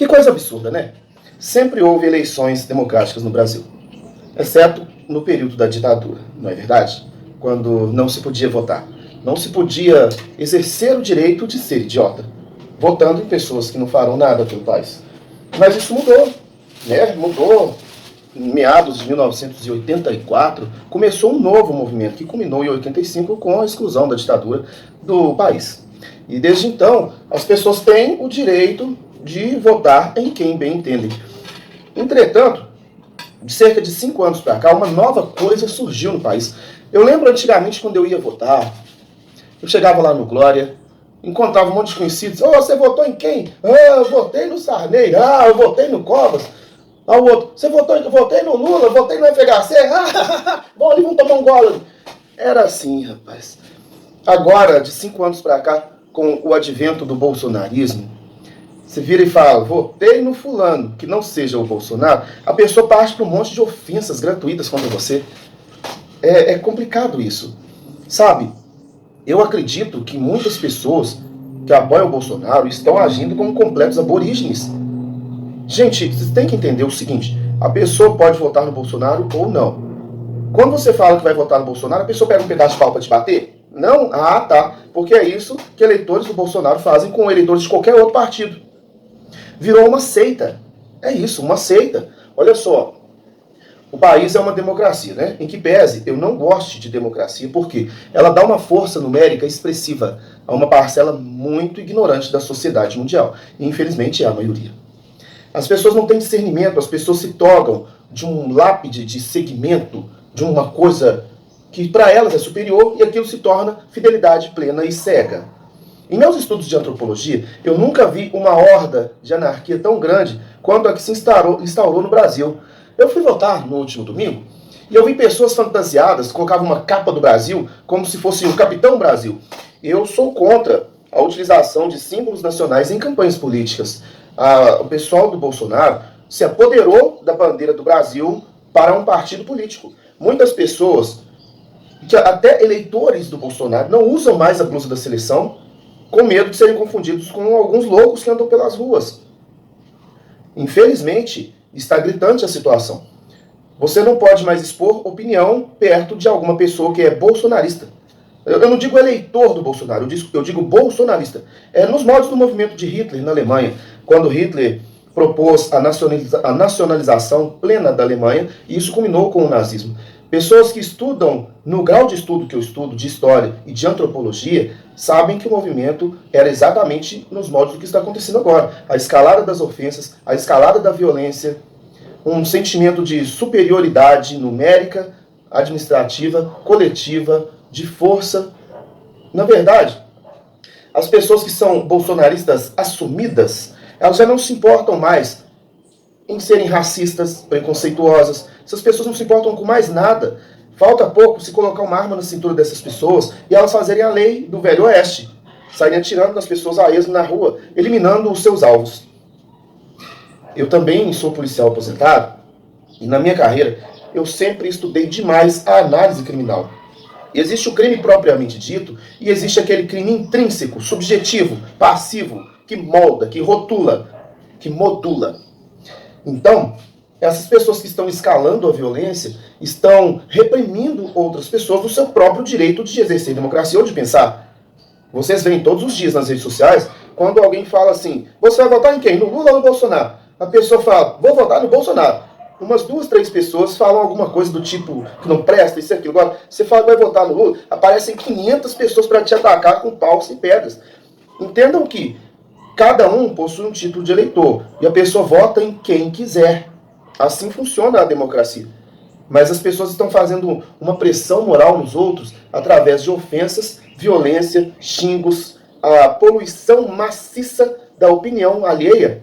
Que coisa absurda, né? Sempre houve eleições democráticas no Brasil, exceto no período da ditadura, não é verdade? Quando não se podia votar. Não se podia exercer o direito de ser idiota, votando em pessoas que não farão nada pelo país. Mas isso mudou, né? Mudou. Em meados de 1984, começou um novo movimento que culminou em 85 com a exclusão da ditadura do país. E desde então, as pessoas têm o direito de votar em quem bem entendem. Entretanto, de cerca de 5 anos para cá, uma nova coisa surgiu no país. Eu lembro antigamente quando eu ia votar, eu chegava lá no Glória, encontrava um monte de conhecidos. Oh, você votou em quem? Ah, eu votei no Sarney. Ah, eu votei no Covas. Ah, o outro, você votou em... Eu votei no Lula, eu votei no FHC. Ah, bom, ali vamos tomar um gole. Era assim, rapaz. Agora, de 5 anos para cá, com o advento do bolsonarismo, você vira e fala, votei no fulano, que não seja o Bolsonaro, a pessoa parte para um monte de ofensas gratuitas contra você. É complicado isso, sabe? Eu acredito que muitas pessoas que apoiam o Bolsonaro estão agindo como completos aborígenes. Gente, vocês têm que entender o seguinte, a pessoa pode votar no Bolsonaro ou não. Quando você fala que vai votar no Bolsonaro, a pessoa pega um pedaço de pau para te bater? Não? Ah, tá. Porque é isso que eleitores do Bolsonaro fazem com eleitores de qualquer outro partido. Virou uma seita. É isso, uma seita. Olha só, o país é uma democracia, né? Em que pese eu não goste de democracia, porque ela dá uma força numérica expressiva a uma parcela muito ignorante da sociedade mundial. E infelizmente é a maioria. As pessoas não têm discernimento, as pessoas se togam de um lápide de segmento, de uma coisa que para elas é superior, e aquilo se torna fidelidade plena e cega. Em meus estudos de antropologia, eu nunca vi uma horda de anarquia tão grande quanto a que se instaurou no Brasil. Eu fui votar no último domingo e eu vi pessoas fantasiadas, colocavam uma capa do Brasil como se fosse o Capitão Brasil. Eu sou contra a utilização de símbolos nacionais em campanhas políticas. O pessoal do Bolsonaro se apoderou da bandeira do Brasil para um partido político. Muitas pessoas, até eleitores do Bolsonaro, não usam mais a blusa da seleção com medo de serem confundidos com alguns loucos que andam pelas ruas. Infelizmente, está gritante a situação. Você não pode mais expor opinião perto de alguma pessoa que é bolsonarista. Eu não digo eleitor do Bolsonaro, eu digo bolsonarista. Nos moldes do movimento de Hitler na Alemanha, quando Hitler propôs a nacionalização plena da Alemanha, e isso culminou com o nazismo. Pessoas que estudam, no grau de estudo que eu estudo, de história e de antropologia, sabem que o movimento era exatamente nos moldes do que está acontecendo agora. A escalada das ofensas, a escalada da violência, um sentimento de superioridade numérica, administrativa, coletiva, de força. Na verdade, as pessoas que são bolsonaristas assumidas, elas já não se importam mais em serem racistas, preconceituosas. Essas pessoas não se importam com mais nada. Falta pouco se colocar uma arma na cintura dessas pessoas e elas fazerem a lei do Velho Oeste, saírem atirando nas pessoas a esmo na rua, eliminando os seus alvos. Eu também sou policial aposentado e na minha carreira eu sempre estudei demais a análise criminal. Existe o crime propriamente dito e existe aquele crime intrínseco, subjetivo, passivo, que molda, que rotula, que modula. Então, essas pessoas que estão escalando a violência estão reprimindo outras pessoas do seu próprio direito de exercer democracia ou de pensar. Vocês veem todos os dias nas redes sociais, quando alguém fala assim, você vai votar em quem? No Lula ou no Bolsonaro? A pessoa fala, vou votar no Bolsonaro. Umas 2, 3 pessoas falam alguma coisa do tipo que não presta, isso e aquilo. Agora, você fala que vai votar no Lula, aparecem 500 pessoas para te atacar com paus e pedras. Entendam que cada um possui um título de eleitor e a pessoa vota em quem quiser. Assim funciona a democracia. Mas as pessoas estão fazendo uma pressão moral nos outros através de ofensas, violência, xingos, a poluição maciça da opinião alheia.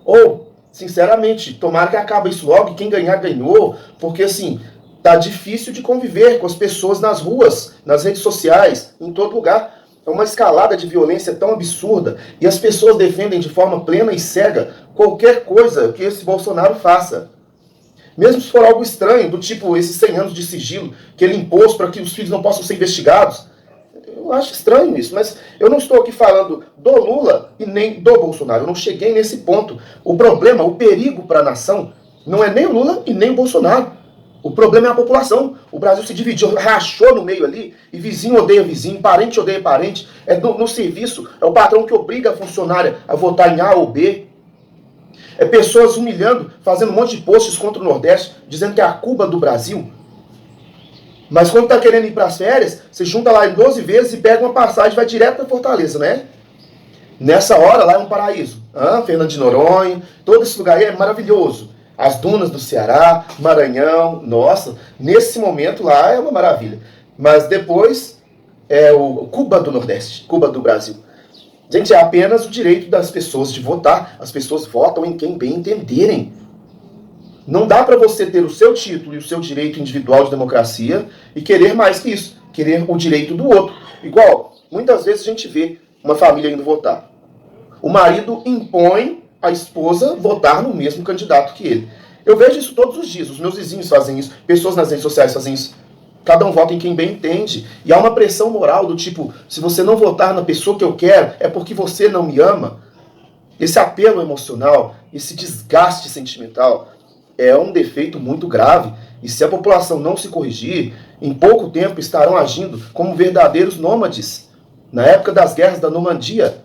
Ou, sinceramente, tomara que acabe isso logo e quem ganhar, ganhou, porque assim, tá difícil de conviver com as pessoas nas ruas, nas redes sociais, em todo lugar. É uma escalada de violência tão absurda e as pessoas defendem de forma plena e cega qualquer coisa que esse Bolsonaro faça. Mesmo se for algo estranho, do tipo esses 100 anos de sigilo que ele impôs para que os filhos não possam ser investigados. Eu acho estranho isso, mas eu não estou aqui falando do Lula e nem do Bolsonaro. Eu não cheguei nesse ponto. O problema, o perigo para a nação, não é nem o Lula e nem o Bolsonaro. O problema é a população. O Brasil se dividiu, rachou no meio ali, e vizinho odeia vizinho, parente odeia parente. É no serviço, é o patrão que obriga a funcionária a votar em A ou B. É pessoas humilhando, fazendo um monte de posts contra o Nordeste, dizendo que é a Cuba do Brasil. Mas quando tá querendo ir para as férias, você junta lá em 12 vezes e pega uma passagem e vai direto para Fortaleza, né? Nessa hora lá é um paraíso. Fernando de Noronha, todo esse lugar aí é maravilhoso. As dunas do Ceará, Maranhão, nossa, nesse momento lá é uma maravilha. Mas depois é o Cuba do Nordeste, Cuba do Brasil. Gente, é apenas o direito das pessoas de votar. As pessoas votam em quem bem entenderem. Não dá para você ter o seu título e o seu direito individual de democracia e querer mais que isso, querer o direito do outro. Igual, muitas vezes a gente vê uma família indo votar. O marido impõe a esposa votar no mesmo candidato que ele. Eu vejo isso todos os dias, os meus vizinhos fazem isso, pessoas nas redes sociais fazem isso. Cada um vota em quem bem entende. E há uma pressão moral do tipo, se você não votar na pessoa que eu quero, é porque você não me ama. Esse apelo emocional, esse desgaste sentimental, é um defeito muito grave. E se a população não se corrigir, em pouco tempo estarão agindo como verdadeiros nômades. Na época das guerras da Normandia,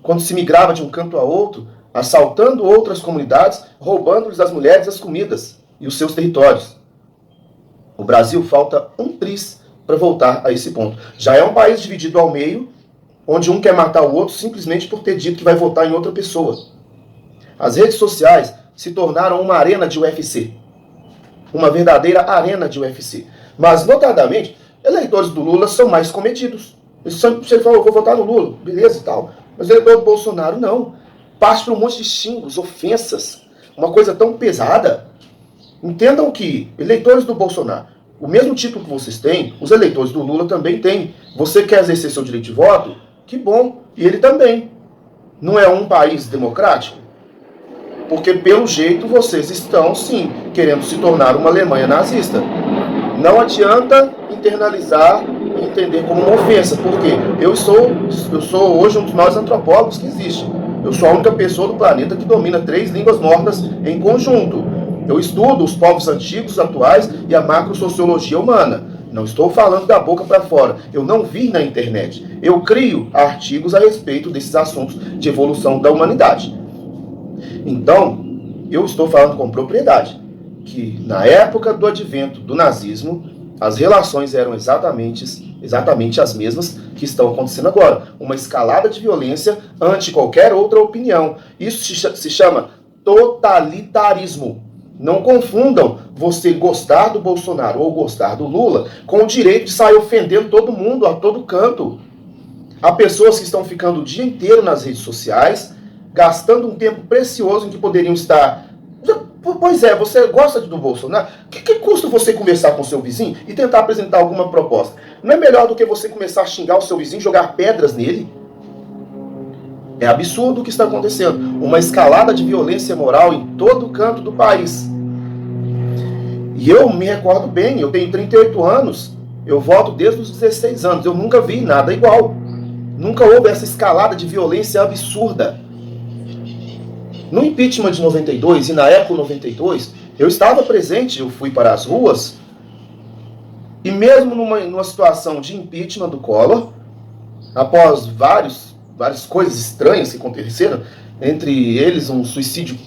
quando se migrava de um canto a outro, assaltando outras comunidades, roubando-lhes as mulheres, as comidas e os seus territórios. O Brasil falta um tris para voltar a esse ponto. Já é um país dividido ao meio, onde um quer matar o outro simplesmente por ter dito que vai votar em outra pessoa. As redes sociais se tornaram uma arena de UFC. Uma verdadeira arena de UFC. Mas, notadamente, eleitores do Lula são mais comedidos. Você falou, eu vou votar no Lula, beleza e tal. Mas eleitor do Bolsonaro, não. Parte por um monte de xingos, ofensas. Uma coisa tão pesada. Entendam que eleitores do Bolsonaro, o mesmo título que vocês têm, os eleitores do Lula também têm. Você quer exercer seu direito de voto? Que bom. E ele também. Não é um país democrático? Porque, pelo jeito, vocês estão, sim, querendo se tornar uma Alemanha nazista. Não adianta internalizar e entender como uma ofensa, porque eu sou hoje um dos maiores antropólogos que existe. Eu sou a única pessoa do planeta que domina 3 línguas mortas em conjunto. Eu estudo os povos antigos, atuais e a macrosociologia humana. Não estou falando da boca para fora. Eu não vi na internet. Eu crio artigos a respeito desses assuntos de evolução da humanidade. Então, eu estou falando com propriedade que na época do advento do nazismo, as relações eram exatamente as mesmas que estão acontecendo agora. Uma escalada de violência ante qualquer outra opinião. Isso se chama totalitarismo. Não confundam você gostar do Bolsonaro ou gostar do Lula com o direito de sair ofendendo todo mundo a todo canto. Há pessoas que estão ficando o dia inteiro nas redes sociais, gastando um tempo precioso em que poderiam estar... Pois é, você gosta do Bolsonaro? O que custa você conversar com o seu vizinho e tentar apresentar alguma proposta? Não é melhor do que você começar a xingar o seu vizinho, jogar pedras nele? É absurdo o que está acontecendo. Uma escalada de violência moral em todo canto do país. E eu me recordo bem, eu tenho 38 anos, eu voto desde os 16 anos, eu nunca vi nada igual. Nunca houve essa escalada de violência absurda. No impeachment de 92 e na Eco 92, eu estava presente, eu fui para as ruas, e mesmo numa situação de impeachment do Collor, após várias coisas estranhas que aconteceram, entre eles um suicídio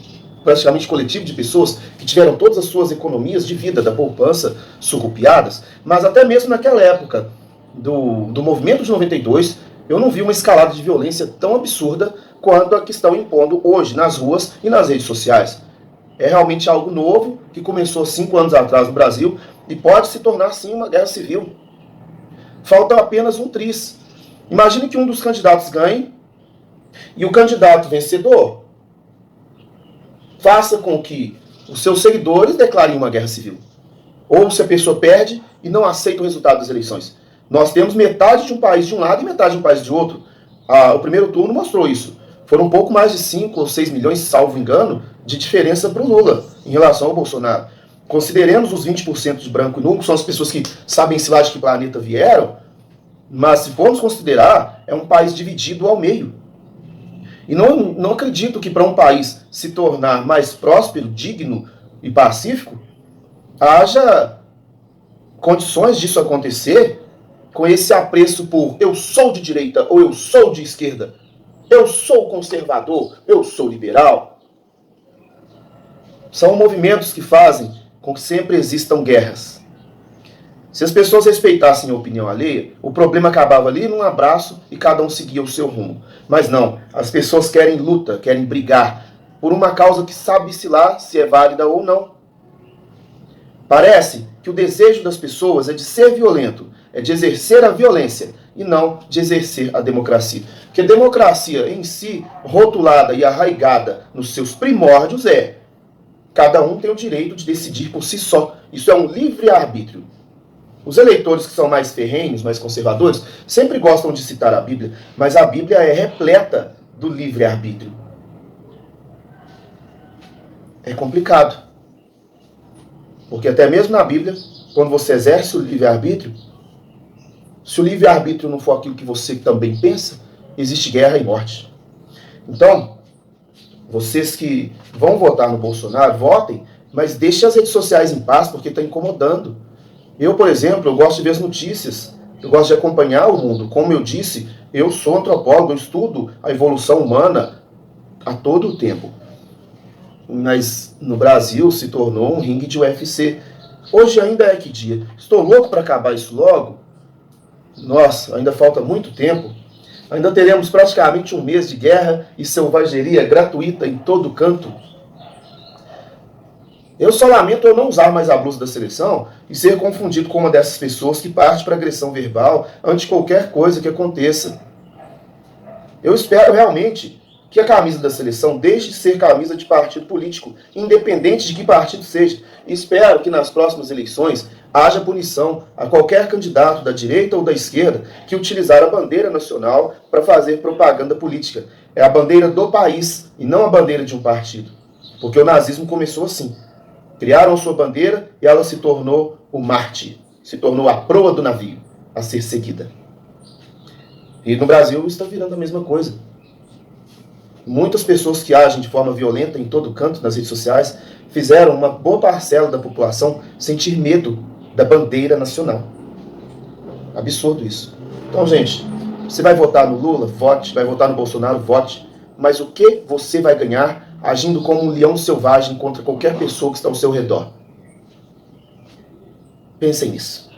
praticamente coletivo de pessoas que tiveram todas as suas economias de vida da poupança surrupiadas, mas até mesmo naquela época do movimento de 92, eu não vi uma escalada de violência tão absurda quanto a que estão impondo hoje nas ruas e nas redes sociais. É realmente algo novo, que começou 5 anos atrás no Brasil e pode se tornar, sim, uma guerra civil. Falta apenas um tris. Imagine que um dos candidatos ganhe e o candidato vencedor faça com que os seus seguidores declarem uma guerra civil. Ou se a pessoa perde e não aceita o resultado das eleições. Nós temos metade de um país de um lado e metade de um país de outro. O primeiro turno mostrou isso. Foram um pouco mais de 5 ou 6 milhões, salvo engano, de diferença para o Lula em relação ao Bolsonaro. Consideremos os 20% de branco e nulo, que são as pessoas que sabem se lá de que planeta vieram, Mas se formos considerar, é um país dividido ao meio. E não acredito que para um país se tornar mais próspero, digno e pacífico, haja condições disso acontecer com esse apreço por eu sou de direita ou eu sou de esquerda, eu sou conservador, eu sou liberal. São movimentos que fazem com que sempre existam guerras. Se as pessoas respeitassem a opinião alheia, o problema acabava ali num abraço e cada um seguia o seu rumo. Mas não, as pessoas querem luta, querem brigar por uma causa que sabe-se lá se é válida ou não. Parece que o desejo das pessoas é de ser violento, é de exercer a violência e não de exercer a democracia. Porque a democracia em si, rotulada e arraigada nos seus primórdios, cada um tem o direito de decidir por si só. Isso é um livre-arbítrio. Os eleitores que são mais ferrenhos, mais conservadores, sempre gostam de citar a Bíblia, mas a Bíblia é repleta do livre-arbítrio. É complicado. Porque até mesmo na Bíblia, quando você exerce o livre-arbítrio, se o livre-arbítrio não for aquilo que você também pensa, existe guerra e morte. Então, vocês que vão votar no Bolsonaro, votem, mas deixem as redes sociais em paz, porque está incomodando. Eu, por exemplo, eu gosto de ver as notícias, eu gosto de acompanhar o mundo. Como eu disse, eu sou antropólogo, eu estudo a evolução humana a todo o tempo. Mas no Brasil se tornou um ringue de UFC. Hoje ainda é que dia? Estou louco para acabar isso logo. Nossa, ainda falta muito tempo. Ainda teremos praticamente um mês de guerra e selvageria gratuita em todo canto. Eu só lamento eu não usar mais a blusa da seleção e ser confundido com uma dessas pessoas que parte para agressão verbal ante qualquer coisa que aconteça. Eu espero realmente que a camisa da seleção deixe de ser camisa de partido político, independente de que partido seja. E espero que nas próximas eleições haja punição a qualquer candidato da direita ou da esquerda que utilizar a bandeira nacional para fazer propaganda política. É a bandeira do país e não a bandeira de um partido. Porque o nazismo começou assim. Criaram sua bandeira e ela se tornou o mártir, se tornou a proa do navio a ser seguida. E no Brasil está virando a mesma coisa. Muitas pessoas que agem de forma violenta em todo canto nas redes sociais fizeram uma boa parcela da população sentir medo da bandeira nacional. Absurdo isso. Então, gente, você vai votar no Lula? Vote. Vai votar no Bolsonaro? Vote. Mas o que você vai ganhar agindo como um leão selvagem contra qualquer pessoa que está ao seu redor? Pensem nisso.